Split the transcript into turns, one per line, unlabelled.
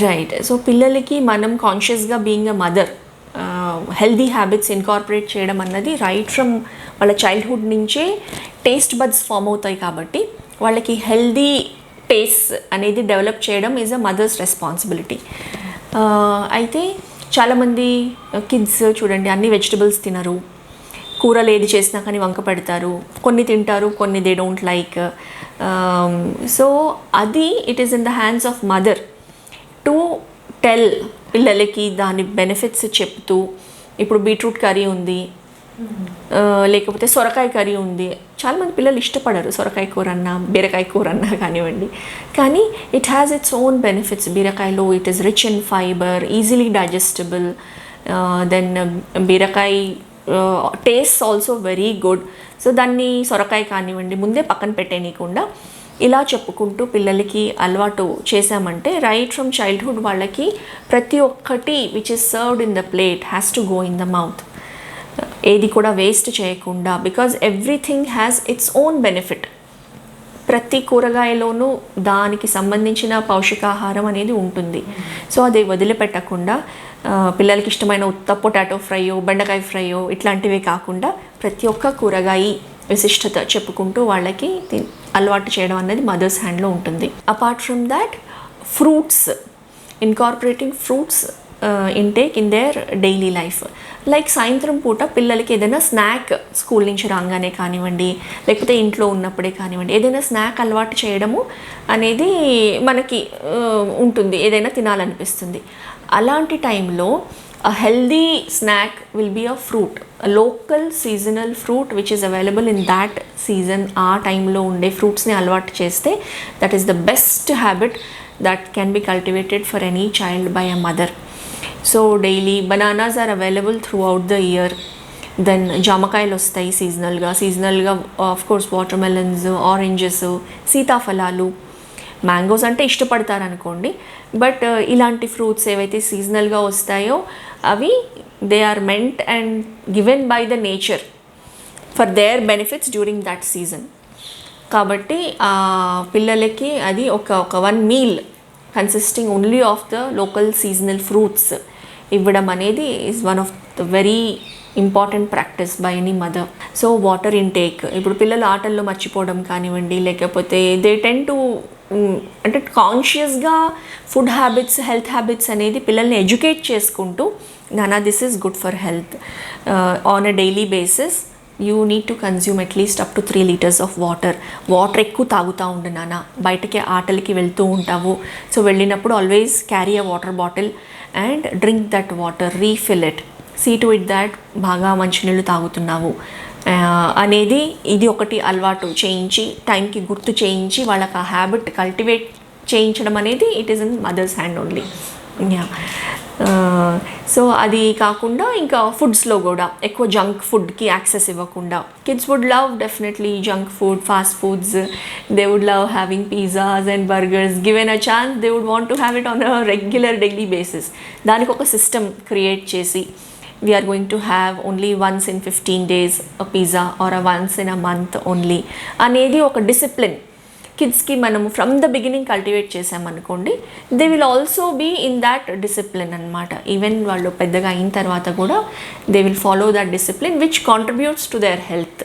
Right. So పిల్లలకి మనం కాన్షియస్గా being a mother healthy habits incorporate చేయడం అన్నది రైట్ ఫ్రమ్ వాళ్ళ చైల్డ్హుడ్ నుంచే టేస్ట్ బడ్స్ ఫామ్ అవుతాయి కాబట్టి వాళ్ళకి హెల్దీ టేస్ట్ అనేది డెవలప్ చేయడం ఈజ్ అ మదర్స్ రెస్పాన్సిబిలిటీ. అయితే చాలామంది కిడ్స్ చూడండి అన్ని వెజిటబుల్స్ తినరు, కూరలు ఏది చేసినా కానీ వంక పెడతారు, కొన్ని తింటారు కొన్ని దే డోంట్ లైక్. సో అది it is in the hands of mother to tell పిల్లలకి దాని బెనిఫిట్స్ చెప్తూ, ఇప్పుడు బీట్రూట్ కర్రీ ఉంది, లేకపోతే సొరకాయ కర్రీ ఉంది, చాలామంది పిల్లలు ఇష్టపడరు సొరకాయ కూర అన్నా బీరకాయ కూర అన్నా కానివ్వండి, కానీ it has its own benefits. బీరకాయలో it is rich in fibre, easily digestible, then బీరకాయ taste also very good. So దాన్ని సొరకాయ కానివ్వండి ముందే పక్కన పెట్టేయకుండా ఇలా చెప్పుకుంటూ పిల్లలకి అలవాటు చేసామంటే రైట్ ఫ్రమ్ చైల్డ్హుడ్ వాళ్ళకి ప్రతి ఒక్కటి which is served in the plate has to go in the mouth. ఏది కూడా వేస్ట్ చేయకుండా, because everything has its own benefit. ప్రతి కూరగాయలోనూ దానికి సంబంధించిన పౌష్టికాహారం అనేది ఉంటుంది. సో అది వదిలిపెట్టకుండా పిల్లలకి ఇష్టమైన ఉత్త పొటాటో ఫ్రైయో బెండకాయ ఫ్రైయో ఇట్లాంటివే కాకుండా ప్రతి ఒక్క కూరగాయ విశిష్టత చెప్పుకుంటూ వాళ్ళకి అలవాటు చేయడం అనేది మదర్స్ హ్యాండ్లో ఉంటుంది. Apart from that fruits, incorporating fruits intake in their daily life. Like సాయంత్రం పూట పిల్లలకి ఏదైనా స్నాక్ స్కూల్ నుంచి రాగానే కానివ్వండి, లేకపోతే ఇంట్లో ఉన్నప్పుడే కానివ్వండి, ఏదైనా స్నాక్ అలవాటు చేయడము అనేది మనకి ఉంటుంది, ఏదైనా తినాలనిపిస్తుంది. అలాంటి టైంలో a healthy snack will be a fruit, a local seasonal fruit which is available in that season. ఆ టైంలో ఉండే ఫ్రూట్స్ని అలవాటు చేస్తే that is the best habit that can be cultivated for any child by a mother. So daily bananas are available throughout the year. Then జామకాయలు వస్తాయి సీజనల్గా of course watermelons, oranges, సీతాఫలాలు, మ్యాంగోస్ అంటే ఇష్టపడతారు అనుకోండి. బట్ ఇలాంటి ఫ్రూట్స్ ఏవైతే సీజనల్గా వస్తాయో అవి they are meant and given by the nature for their benefits during that season. కాబట్టి పిల్లలకి అది ఒక one meal consisting only of the local seasonal fruits ఇవ్వడం అనేది is one of the very important practice by any mother. So water intake, ఇప్పుడు పిల్లలు ఆటల్లో మర్చిపోవడం కానివ్వండి, లేకపోతే దే టెన్ టు అంటే కాన్షియస్గా ఫుడ్ హ్యాబిట్స్, హెల్త్ హ్యాబిట్స్ అనేది పిల్లల్ని ఎడ్యుకేట్ చేసుకుంటూ నానా this is good for health on a daily basis you need to consume at least up to 3 liters of water. Water ఎక్కువ తాగుతూ ఉండు నాన్న, బయటకి ఆటలకి వెళ్తూ ఉంటావు, సో వెళ్ళినప్పుడు always carry a water bottle and drink that water, refill it, see to it that బాగా మంచినీళ్ళు తాగుతున్నావు అనేది ఇది ఒకటి అలవాటు చేయించి టైంకి గుర్తు చేయించి వాళ్ళకి ఆ హ్యాబిట్ కల్టివేట్ చేయించడం అనేది it is in mother's hand only. So అది కాకుండా ఇంకా ఫుడ్స్లో కూడా ఎక్కువ జంక్ ఫుడ్కి యాక్సెస్ ఇవ్వకుండా. Kids would love definitely junk food, fast foods, they would love having pizzas and burgers. Given a chance they would want to have it on a regular daily basis. దానికి ఒక system create చేసి we are going to have only once in 15 days a pizza or a once in a month only అనేది ఒక discipline కిడ్స్కి మనము from the beginning cultivate చేసామనుకోండి, they will also be in that discipline అనమాట. Even వాళ్ళు పెద్దగా అయిన తర్వాత కూడా they will follow that discipline which contributes to their health.